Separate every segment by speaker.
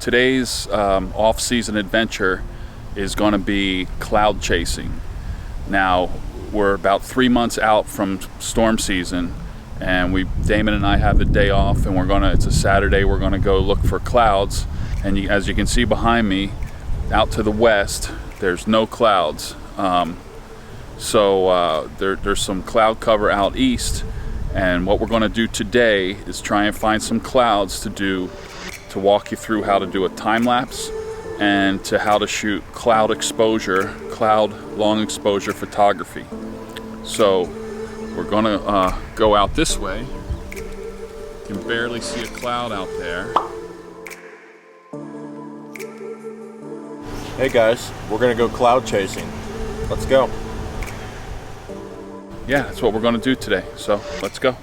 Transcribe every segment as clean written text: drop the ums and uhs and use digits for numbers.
Speaker 1: today's off-season adventure is going to be cloud chasing. Now, we're about 3 months out from storm season, and Damon and I have the day off, and it's a Saturday, we're gonna go look for clouds. And as you can see behind me, out to the west, there's no clouds. There's some cloud cover out east, and what we're gonna do today is try and find some clouds to walk you through how to do a time lapse and to how to shoot cloud long exposure photography. So we're gonna go out this way. You can barely see a cloud out there.
Speaker 2: Hey guys, we're gonna go cloud chasing. Let's go.
Speaker 1: Yeah, that's what we're gonna do today. So let's go.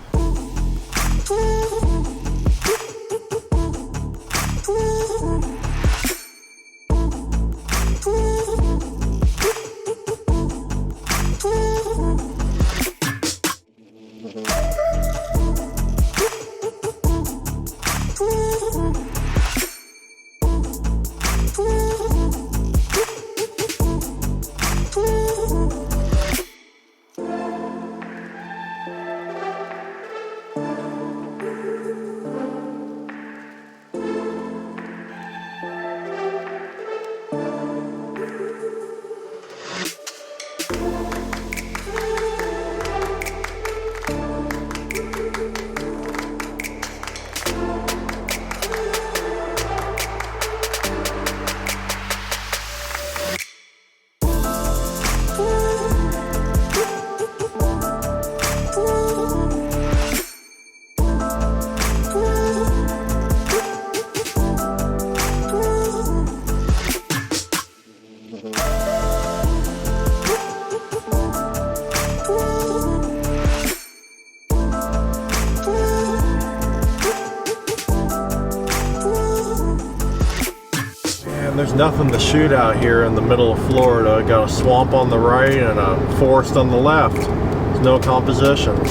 Speaker 2: There's nothing to shoot out here in the middle of Florida. Got a swamp on the right and a forest on the left. There's no compositions.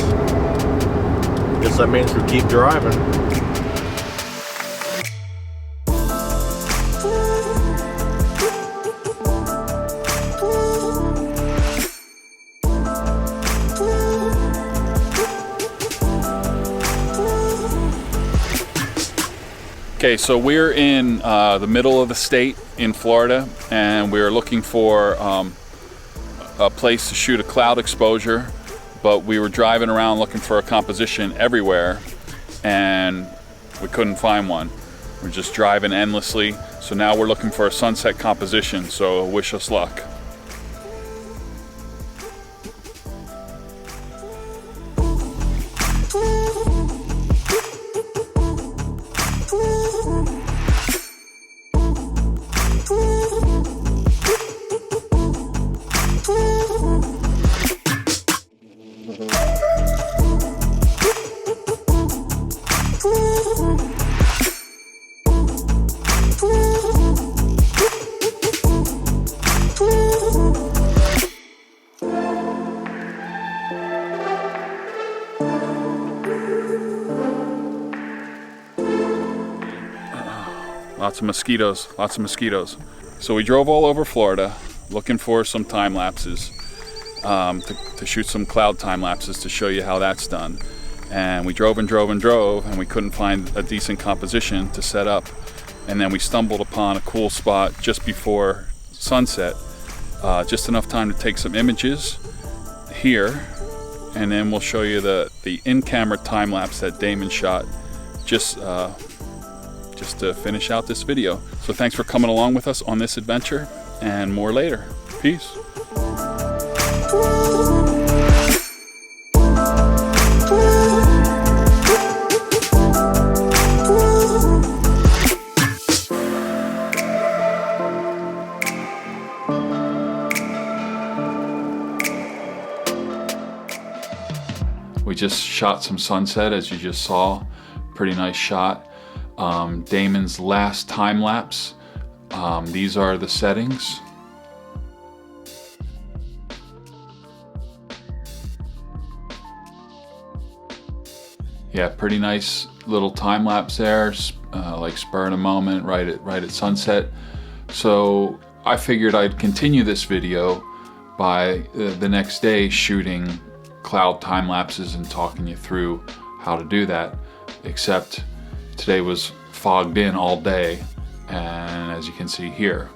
Speaker 2: Guess that means we keep driving.
Speaker 1: Okay, so we're in the middle of the state in Florida, and we're looking for a place to shoot a cloud exposure, but we were driving around looking for a composition everywhere, and we couldn't find one. We're just driving endlessly, so now we're looking for a sunset composition, so wish us luck. Lots of mosquitoes. So we drove all over Florida looking for some time lapses, to shoot some cloud time lapses to show you how that's done. And we drove and drove and drove, and we couldn't find a decent composition to set up. And then we stumbled upon a cool spot just before sunset, just enough time to take some images here, and then we'll show you the in-camera time lapse that Damon shot just to finish out this video. So thanks for coming along with us on this adventure, and more later. Peace. We just shot some sunset, as you just saw. Pretty nice shot. Damon's last time lapse. These are the settings. Yeah, pretty nice little time lapse there, like spur in a moment, right at sunset. So I figured I'd continue this video by the next day shooting cloud time lapses and talking you through how to do that. Except today was fogged in all day, and as you can see here,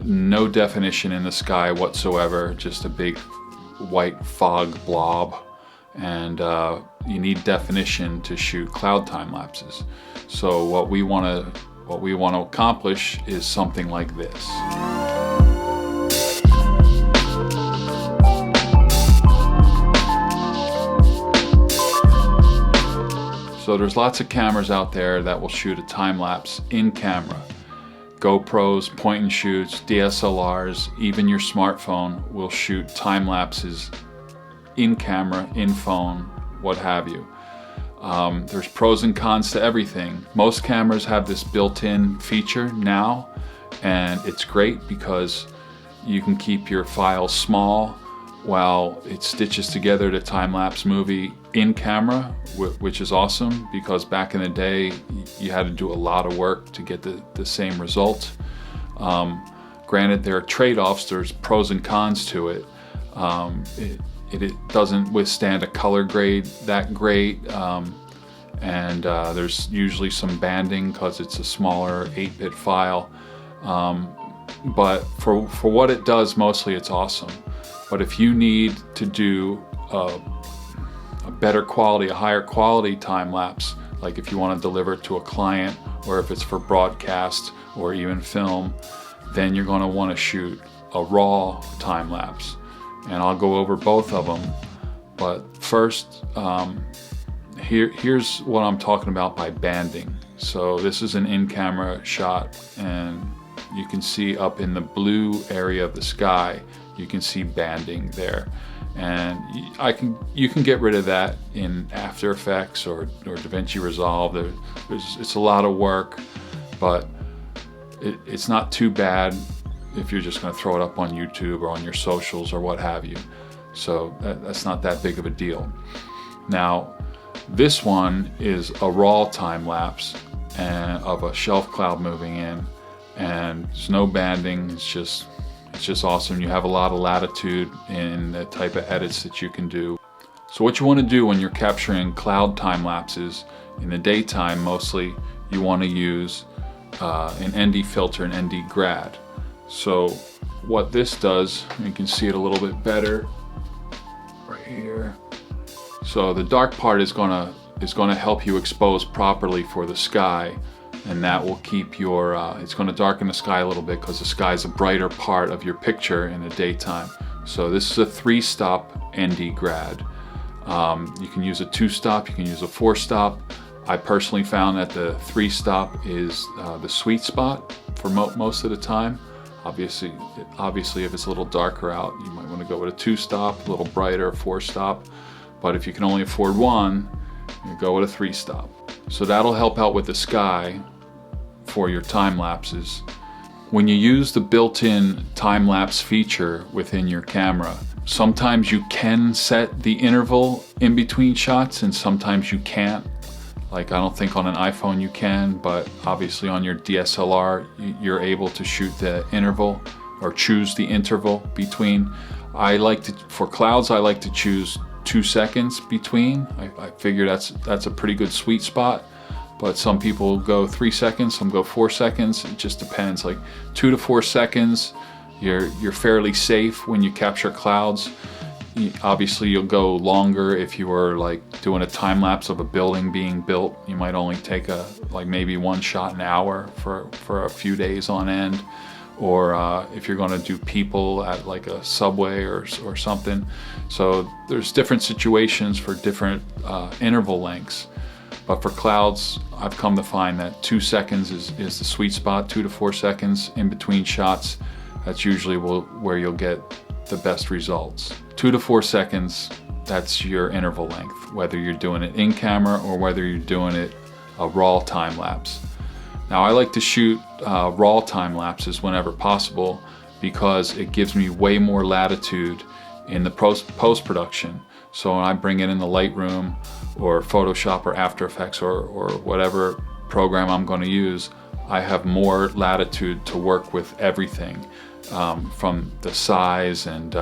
Speaker 1: no definition in the sky whatsoever, just a big white fog blob, and you need definition to shoot cloud time lapses. So what we want to accomplish is something like this. So there's lots of cameras out there that will shoot a time lapse in camera. GoPros, point and shoots, DSLRs, even your smartphone will shoot time lapses in camera, in phone, what have you. There's pros and cons to everything. Most cameras have this built-in feature now, and it's great because you can keep your files small while it stitches together the time-lapse movie in camera, which is awesome, because back in the day you had to do a lot of work to get the same result. Granted, there are trade-offs, there's pros and cons to it. It doesn't withstand a color grade that great, and there's usually some banding because it's a smaller 8-bit file. But for what it does, mostly it's awesome. But if you need to do a better quality, a higher quality time lapse, like if you want to deliver it to a client, or if it's for broadcast or even film, then you're going to want to shoot a raw time lapse. And I'll go over both of them. But first, here's what I'm talking about by banding. So this is an in-camera shot, and you can see up in the blue area of the sky, you can see banding there. And you can get rid of that in After Effects or DaVinci Resolve. It's a lot of work, but it's not too bad if you're just going to throw it up on YouTube or on your socials or what have you. So that's not that big of a deal. Now, this one is a raw time lapse of a shelf cloud moving in, and there's no banding. It's just awesome. You have a lot of latitude in the type of edits that you can do. So what you want to do when you're capturing cloud time lapses in the daytime, mostly you want to use an ND filter, an ND grad. So what this does, you can see it a little bit better right here. So the dark part is gonna help you expose properly for the sky, and that will keep your, it's going to darken the sky a little bit because the sky is a brighter part of your picture in the daytime. So this is a 3-stop ND grad. You can use a 2-stop, you can use a 4-stop. I personally found that the 3-stop is the sweet spot for most of the time. Obviously, if it's a little darker out, you might want to go with a 2-stop, a little brighter, 4-stop. But if you can only afford one, you go with a 3-stop. So that'll help out with the sky for your time lapses. When you use the built-in time-lapse feature within your camera, sometimes you can set the interval in between shots and sometimes you can't. Like, I don't think on an iPhone you can, but obviously on your DSLR you're able to shoot the interval or choose the interval between. For clouds, I like to choose 2 seconds between. I figure that's a pretty good sweet spot, but some people go 3 seconds, some go 4 seconds. It just depends. Like 2 to 4 seconds, you're fairly safe when you capture clouds. Obviously you'll go longer if you were like doing a time lapse of a building being built. You might only take maybe one shot an hour for a few days on end. Or if you're going to do people at like a subway or something. So there's different situations for different interval lengths. But for clouds, I've come to find that 2 seconds is the sweet spot, 2 to 4 seconds in between shots. That's usually where you'll get the best results. 2 to 4 seconds, that's your interval length, whether you're doing it in camera or whether you're doing it a raw time lapse. Now I like to shoot raw time lapses whenever possible because it gives me way more latitude in the post-production. So when I bring it in the Lightroom or Photoshop or After Effects or whatever program I'm going to use, I have more latitude to work with everything, from the size, and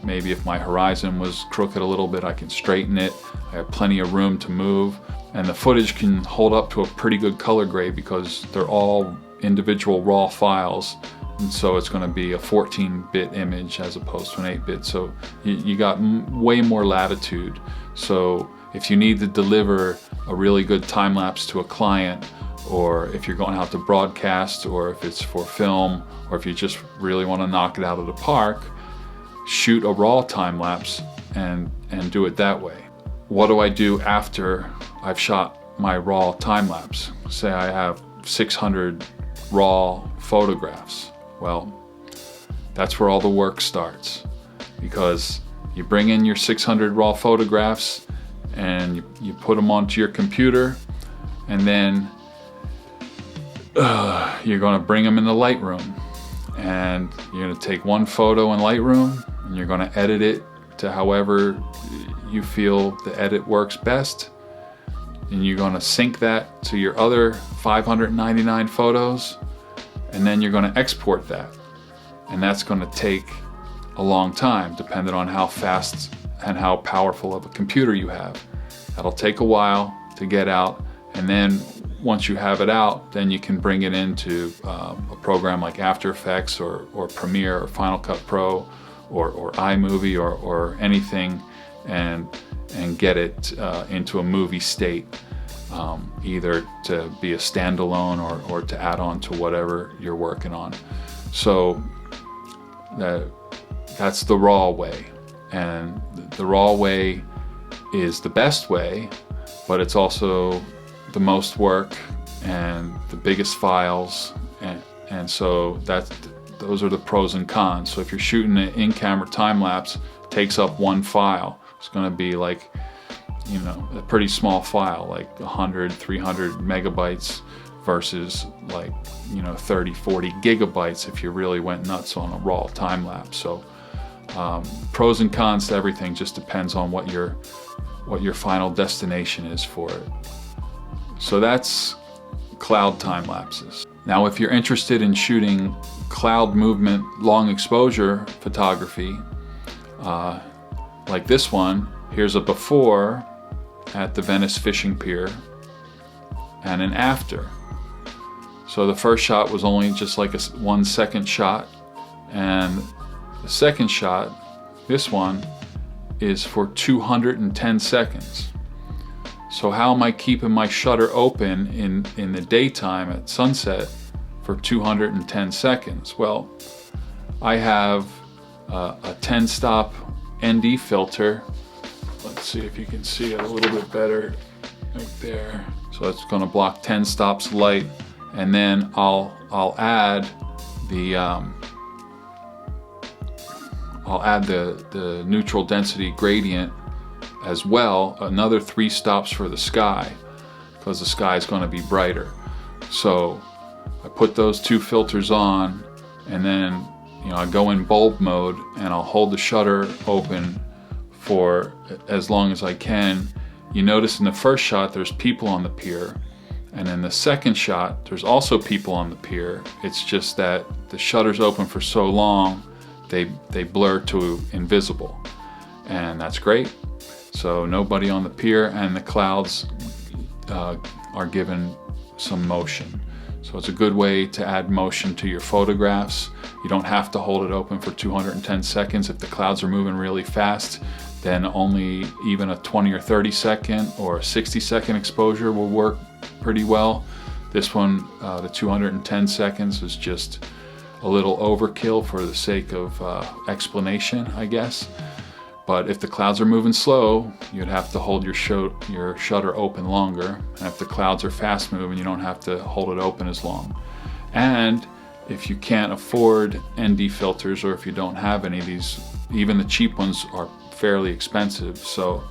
Speaker 1: maybe if my horizon was crooked a little bit, I can straighten it. I have plenty of room to move, and the footage can hold up to a pretty good color grade because they're all individual raw files, and so it's going to be a 14-bit image as opposed to an 8-bit. So you got way more latitude. So if you need to deliver a really good time lapse to a client, or if you're going out to broadcast, or if it's for film, or if you just really want to knock it out of the park, shoot a raw time lapse and do it that way. What do I do after I've shot my raw time lapse? Say I have 600 raw photographs. Well, that's where all the work starts, because you bring in your 600 raw photographs and you put them onto your computer, and then you're going to bring them in the Lightroom, and you're going to take one photo in Lightroom and you're going to edit it to however you feel the edit works best, and you're going to sync that to your other 599 photos, and then you're going to export that, and that's going to take a long time depending on how fast and how powerful of a computer you have. That'll take a while to get out, and then once you have it out, then you can bring it into a program like After Effects or Premiere or Final Cut Pro or iMovie or anything, and get it into a movie state, either to be a standalone or to add on to whatever you're working on. So that's the raw way, and the raw way is the best way, but it's also the most work and the biggest files, and so those are the pros and cons. So if you're shooting an in-camera time lapse, it takes up one file. It's going to be like, you know, a pretty small file, like 100, 300 megabytes versus like, you know, 30, 40 gigabytes if you really went nuts on a raw time lapse. So pros and cons to everything, just depends on what your final destination is for it. So that's cloud time lapses. Now, if you're interested in shooting cloud movement long exposure photography, like this one, here's a before at the Venice Fishing Pier and an after. So the first shot was only just like a 1 second shot, and the second shot, this one, is for 210 seconds. So how am I keeping my shutter open in the daytime at sunset for 210 seconds? Well, I have a 10-stop ND filter. Let's see if you can see it a little bit better right there. So it's going to block 10 stops light, and then I'll add the neutral density gradient as well, another 3 stops for the sky, because the sky is going to be brighter. So I put those 2 filters on, and then, you know, I go in bulb mode and I'll hold the shutter open for as long as I can. You notice in the first shot there's people on the pier, and in the second shot there's also people on the pier. It's just that the shutter's open for so long they blur to invisible, and that's great. So nobody on the pier, and the clouds are given some motion. So it's a good way to add motion to your photographs. You don't have to hold it open for 210 seconds. If the clouds are moving really fast, then only even a 20 or 30 second or a 60 second exposure will work pretty well. This one, the 210 seconds is just a little overkill for the sake of explanation, I guess. But if the clouds are moving slow, you'd have to hold your shutter open longer. And if the clouds are fast moving, you don't have to hold it open as long. And if you can't afford ND filters, or if you don't have any of these, even the cheap ones are fairly expensive. So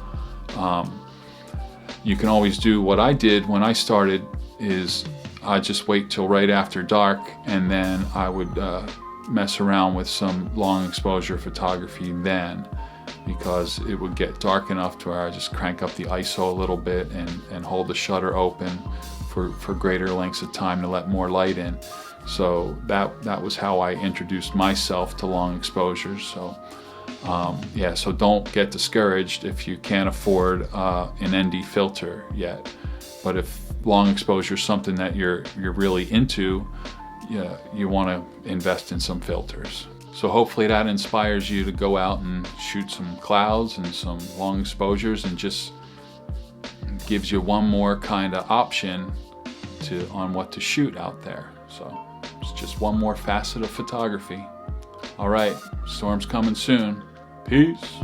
Speaker 1: you can always do what I did when I started, is I just wait till right after dark, and then I would mess around with some long exposure photography then. because it would get dark enough to where I just crank up the ISO a little bit and hold the shutter open for greater lengths of time to let more light in. So that was how I introduced myself to long exposures. So yeah, so don't get discouraged if you can't afford an ND filter yet. But if long exposure is something that you're really into, you want to invest in some filters. So hopefully that inspires you to go out and shoot some clouds and some long exposures, and just gives you one more kind of option on what to shoot out there. So it's just one more facet of photography. All right, storm's coming soon. Peace.